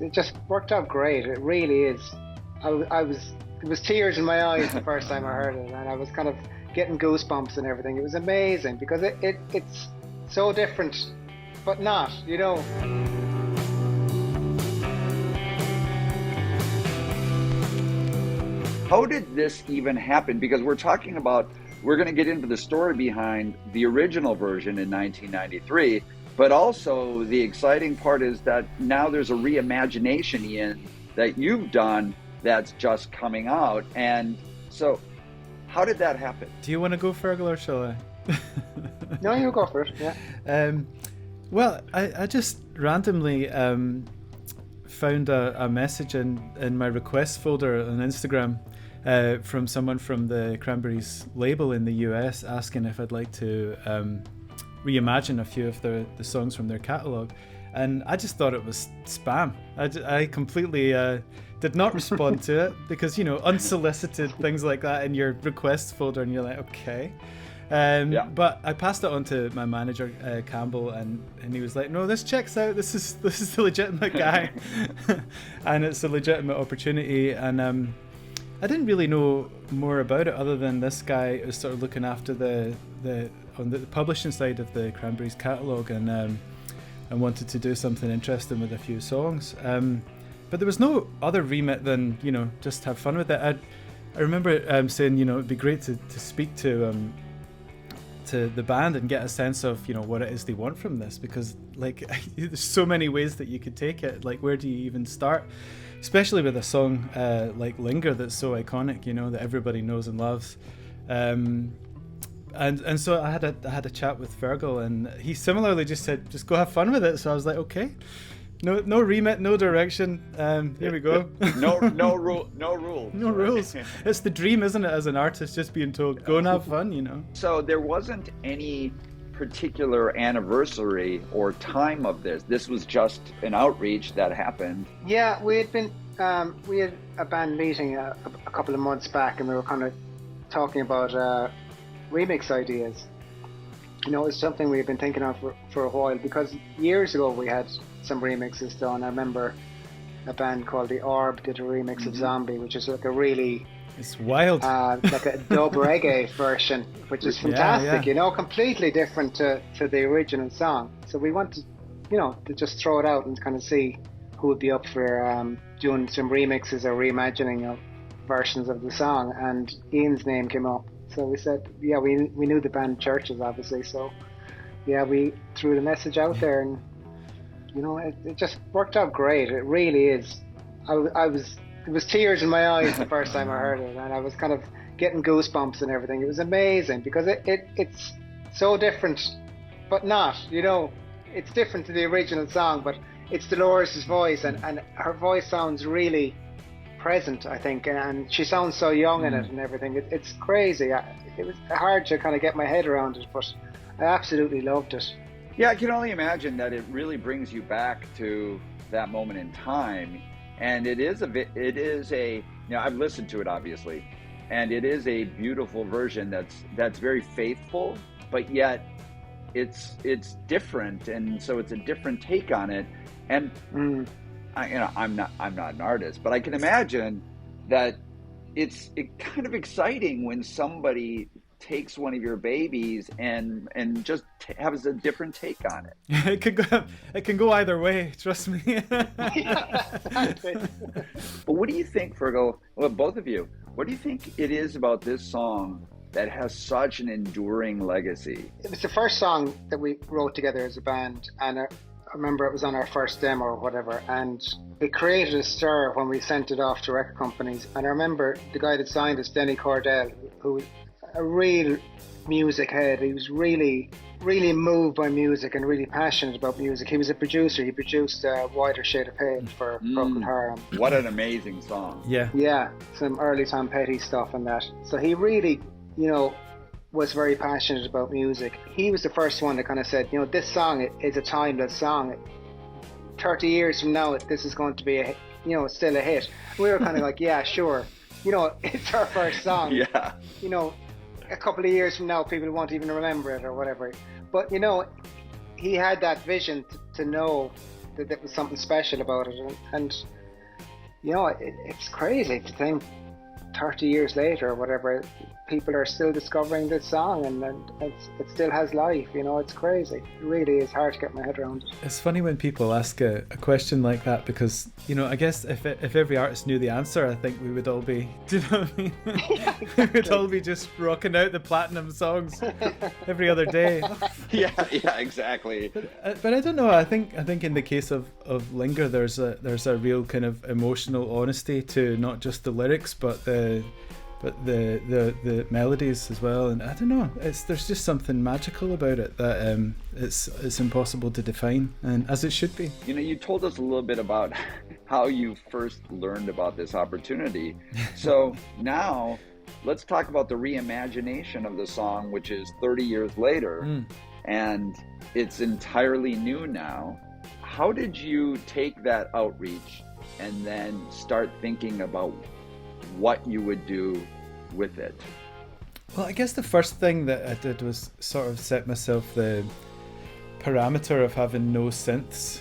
It just worked out great. It really is. I was, it was tears in my eyes the first time I heard it, and I was kind of getting goosebumps and everything. It was amazing because it's so different, but not, you know. How did this even happen? Because we're going to get into the story behind the original version in 1993, but also the exciting part is that now there's a reimagination, Iain, that you've done that's just coming out. And so how did that happen? Do you want to go, Fergal, or shall I? No, you go first, yeah. Well, I just randomly found a message in my requests folder on Instagram from someone from the Cranberries label in the US asking if I'd like to reimagine a few of the songs from their catalogue. And I just thought it was spam. I completely did not respond to it because, you know, unsolicited things like that in your requests folder, and you're like, okay. But I passed it on to my manager, Campbell, and he was like, no, this checks out. This is the legitimate guy. And it's a legitimate opportunity. And I didn't really know more about it other than this guy was sort of looking after the publishing side of the Cranberries catalogue, and wanted to do something interesting with a few songs. But there was no other remit than, you know, just have fun with it. I remember saying, you know, it'd be great to speak to the band and get a sense of, you know, what it is they want from this, because like there's so many ways that you could take it. Like, where do you even start, especially with a song like Linger that's so iconic, you know, that everybody knows and loves. And so I had a chat with Fergal, and he similarly just said, just go have fun with it. So I was like, okay, no remit, no direction. Here we go. No rules. No rules. It's the dream, isn't it, as an artist, just being told, go and have fun, you know. So there wasn't any particular anniversary or time of this. This was just an outreach that happened. Yeah, we had a band meeting a couple of months back, and we were kind of talking about remix ideas. You know, it's something we've been thinking of for a while, because years ago we had some remixes done. I remember a band called The Orb did a remix of Zombie, which is like a really... It's wild. Like a dub reggae version, which is fantastic, you know, completely different to the original song. So we wanted, you know, to just throw it out and kind of see who would be up for doing some remixes or reimagining of versions of the song. And Ian's name came up. So we said, yeah, we knew the band CHVRCHES, obviously. So, yeah, we threw the message out there, and, you know, it just worked out great. It really is. It was tears in my eyes the first time I heard it, and I was kind of getting goosebumps and everything. It was amazing because it's so different, but not, you know, it's different to the original song, but it's Dolores' voice, and her voice sounds really present, I think, and she sounds so young in it and everything. It's crazy. It was hard to kind of get my head around it, but I absolutely loved it. Yeah, I can only imagine that it really brings you back to that moment in time. And it is a, you know, I've listened to it obviously, and it is a beautiful version that's very faithful, but yet it's different, and so it's a different take on it. And I'm not an artist, but I can imagine that it's kind of exciting when somebody takes one of your babies and just has a different take on it. It can go either way, trust me. Exactly. But what do you think, Fergal? Well, both of you, what do you think it is about this song that has such an enduring legacy? It was the first song that we wrote together as a band, and I remember it was on our first demo or whatever, and it created a stir when we sent it off to record companies. And I remember the guy that signed us, Denny Cordell, who was a real music head. He was really, really moved by music and really passionate about music. He was a producer. He produced Wider Shade of Pale for Procol Harum. What an amazing song. Yeah, some early Tom Petty stuff and that. So he really, you know, was very passionate about music. He was the first one that kind of said, you know, this song is a timeless song. 30 years from now, this is going to be a, you know, still a hit. We were kind of like, yeah, sure. You know, it's our first song. Yeah. You know, a couple of years from now, people won't even remember it or whatever. But, you know, he had that vision to know that there was something special about it, and you know, it's crazy to think 30 years later or whatever, people are still discovering this song, and it still has life. You know, it's crazy. It really is hard to get my head around it. It's funny when people ask a question like that, because, you know, I guess if every artist knew the answer, I think we would all be, do you know what I mean? Yeah, exactly. We would all be just rocking out the platinum songs every other day. Yeah, exactly. But I don't know. I think in the case of Linger, there's a real kind of emotional honesty to not just the lyrics, but the melodies as well. And I don't know, there's just something magical about it that it's impossible to define, and as it should be. You know, you told us a little bit about how you first learned about this opportunity. So now let's talk about the reimagination of the song, which is 30 years later, and it's entirely new now. How did you take that outreach and then start thinking about what you would do with it? Well, I guess the first thing that I did was sort of set myself the parameter of having no synths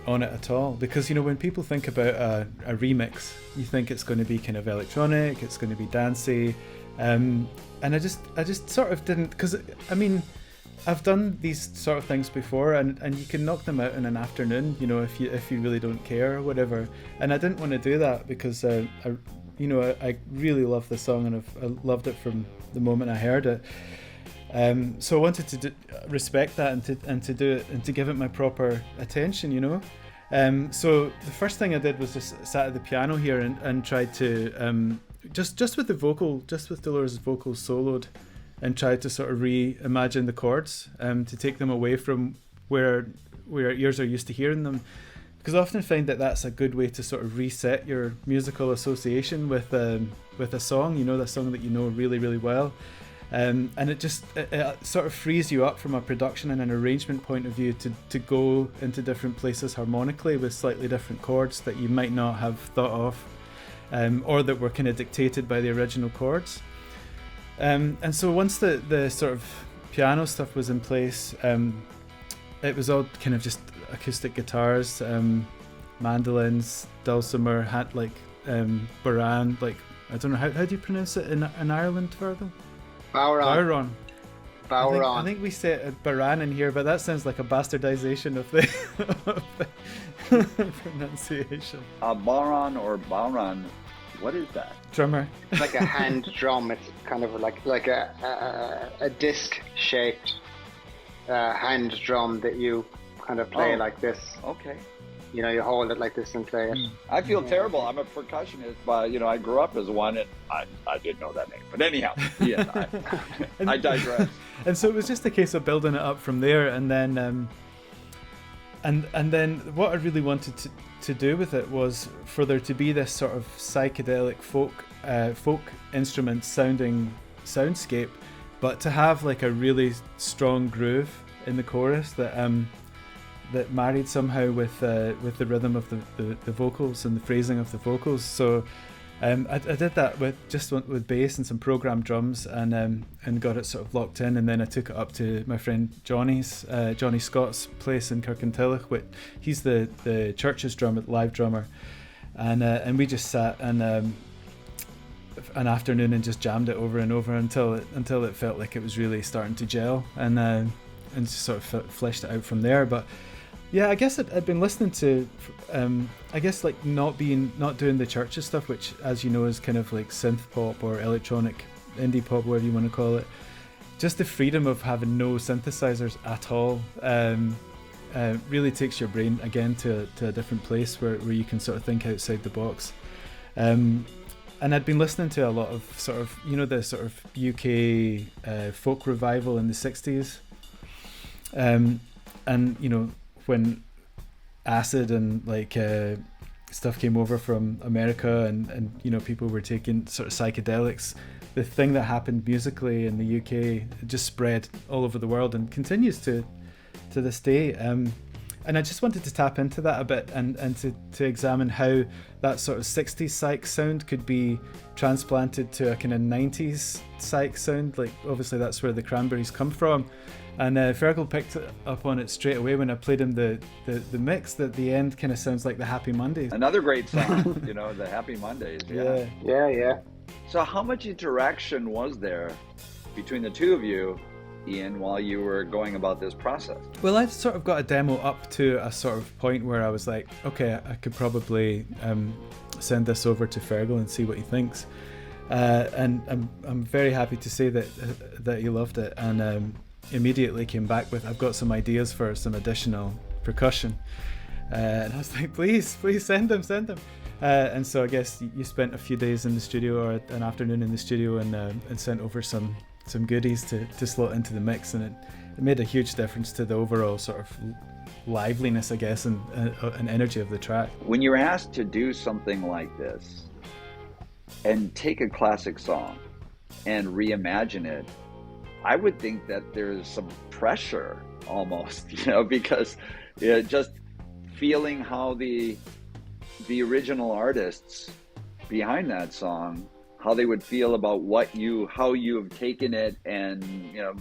on it at all, because, you know, when people think about a remix, you think it's going to be kind of electronic, it's going to be dancey, and I just sort of didn't, because I mean, I've done these sort of things before, and you can knock them out in an afternoon, you know, if you really don't care or whatever. And I didn't want to do that, because I really love the song, and I loved it from the moment I heard it. So I wanted to respect that, and to do it, and to give it my proper attention, you know. So the first thing I did was just sat at the piano here and tried to just with the vocal, just with Dolores' vocals soloed, and tried to sort of reimagine the chords, to take them away from where our ears are used to hearing them. Because I often find that that's a good way to sort of reset your musical association with a song, you know, the song that you know really, really well. And it sort of frees you up from a production and an arrangement point of view to go into different places harmonically with slightly different chords that you might not have thought of, or that were kind of dictated by the original chords. And so once the sort of piano stuff was in place, it was all kind of just acoustic guitars, mandolins, dulcimer, baran, like, I don't know, how do you pronounce it in Ireland, Virgil? Bowron. I think we say it baran in here, but that sounds like a bastardization of the pronunciation. Baran or Bowron, what is that? Drummer. It's like a hand drum. It's kind of like a disc-shaped hand drum that you kind of play like this. Okay. You know, you hold it like this and play it. I feel terrible. I'm a percussionist, but, you know, I grew up as one, and I didn't know that name. But anyhow, yeah, I digress. And so it was just a case of building it up from there, and then and then what I really wanted to do with it was for there to be this sort of psychedelic folk instrument sounding soundscape, but to have like a really strong groove in the chorus that married somehow with the rhythm of the vocals and the phrasing of the vocals. So I did that with bass and some programmed drums, and got it sort of locked in, and then I took it up to my friend Johnny Scott's place in Kirkintilloch. He's the CHVRCHES live drummer, and we just sat and an afternoon and just jammed it over and over until it felt like it was really starting to gel, and just sort of fleshed it out from there. But yeah, I guess I'd been listening to, I guess like not doing the CHVRCHES stuff, which, as you know, is kind of like synth pop or electronic indie pop, whatever you want to call it. Just the freedom of having no synthesizers at all really takes your brain again to a different place where you can sort of think outside the box. And I'd been listening to a lot of sort of, you know, the sort of UK folk revival in the 60s. And, you know, when acid and like stuff came over from America, and you know, people were taking sort of psychedelics, the thing that happened musically in the UK, it just spread all over the world and continues to this day. And I just wanted to tap into that a bit and to examine how that sort of 60s psych sound could be transplanted to a kind of 90s psych sound. Like, obviously that's where the Cranberries come from. And Fergal picked up on it straight away when I played him the mix, that the end kind of sounds like the Happy Mondays. Another great song, you know, the Happy Mondays. Yeah. So how much interaction was there between the two of you, Iain, while you were going about this process? Well, I've sort of got a demo up to a sort of point where I was like, okay, I could probably send this over to Fergal and see what he thinks. And I'm very happy to say that he loved it, and immediately came back with, I've got some ideas for some additional percussion. And I was like, please send them. And so I guess you spent a few days in the studio, or an afternoon in the studio, and sent over some goodies to slot into the mix, and it made a huge difference to the overall sort of liveliness, I guess, and energy of the track. When you're asked to do something like this and take a classic song and reimagine it, I would think that there's some pressure almost, you know, because just feeling how the original artists behind that song, how they would feel about how you have taken it and, you know,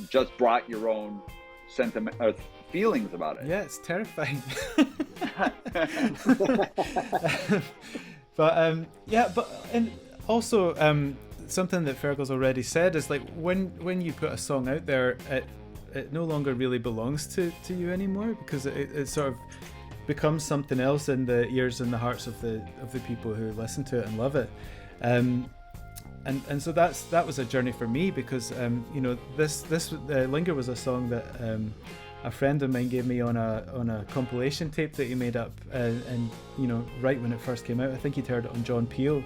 just brought your own sentiment or feelings about it. Yeah, it's terrifying. But and also something that Fergal's already said is, like, when you put a song out there, it no longer really belongs to you anymore, because it sort of becomes something else in the ears and the hearts of the people who listen to it and love it. And so that was a journey for me, because you know, this Linger was a song that a friend of mine gave me on a compilation tape that he made up, and you know, right when it first came out, I think he'd heard it on John Peel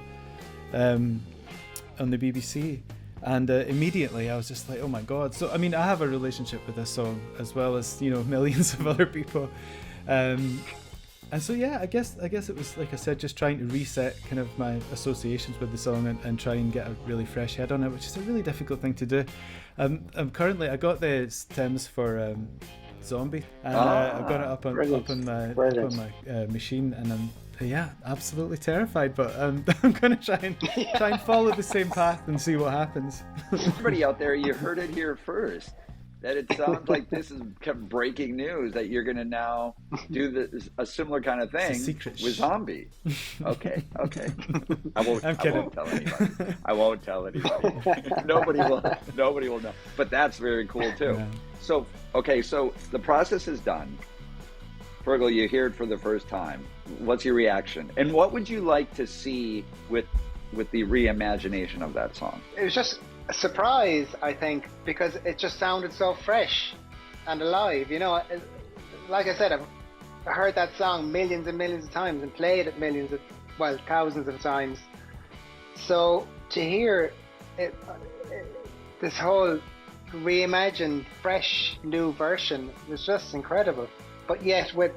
on the BBC, and immediately I was just like, oh my god. So I mean, I have a relationship with this song as well as, you know, millions of other people. And so yeah, I guess it was, like I said, just trying to reset kind of my associations with the song and try and get a really fresh head on it, which is a really difficult thing to do. Currently, I got the stems for Zombie, and I've got it up on my machine, and I'm absolutely terrified, but I'm going to try and follow the same path and see what happens. Everybody out there, you heard it here first. That it sounds like this is breaking news, that you're going to now do a similar kind of thing with Zombie. Okay. I won't tell anybody. Nobody will know. But that's very cool too. Yeah. So the process is done. Fergal, you hear it for the first time. What's your reaction? And what would you like to see with the reimagination of that song? It was just a surprise, I think, because it just sounded so fresh and alive. You know, like I said, I've heard that song millions and millions of times and played it thousands of times. So to hear this whole reimagined, fresh, new version was just incredible. But yet with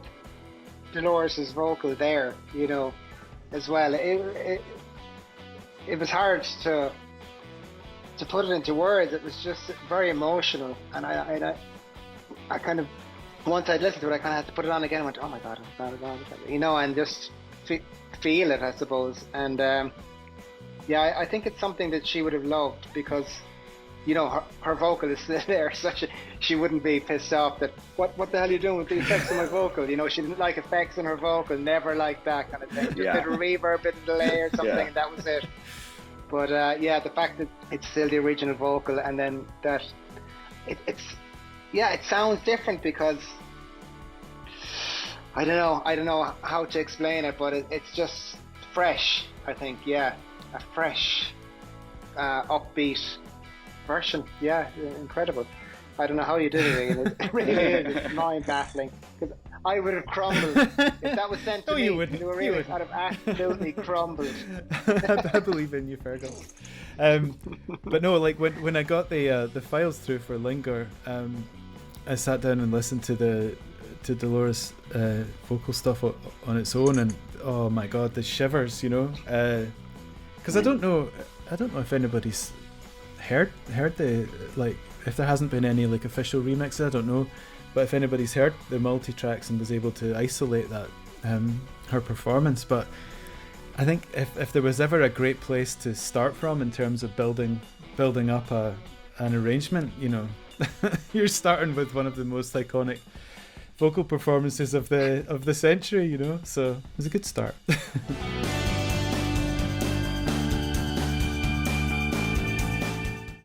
Dolores' vocal there, you know, as well, it was hard to put it into words. It was just very emotional, and I kind of, once I'd listened to it, I kind of had to put it on again and went, oh my god, you know, and just feel it, I suppose. And I think it's something that she would have loved, because, you know, her vocal is still there, she wouldn't be pissed off that what the hell are you doing with the effects on my vocal? You know, she didn't like effects on her vocal, never liked that kind of thing. Just a bit of reverb, a bit of delay or something, and that was it. But the fact that it's still the original vocal, and then that it sounds different, because I don't know how to explain it, but it's just fresh, I think. A fresh, upbeat version. Incredible. I don't know how you did it. It really is. It's mind-baffling, because I would have crumbled if that was sent to me. You wouldn't. I'd have absolutely crumbled. I believe in you, Fergal. But no, like when I got the files through for Linger, I sat down and listened to Dolores' vocal stuff on its own, and oh my god, the shivers, you know. Because I don't know if anybody's heard the, like, if there hasn't been any like official remixes, I don't know, But if anybody's heard the multi-tracks and was able to isolate that, her performance. But I think if there was ever a great place to start from in terms of building up an arrangement, you know, you're starting with one of the most iconic vocal performances of the century, you know. So it was a good start.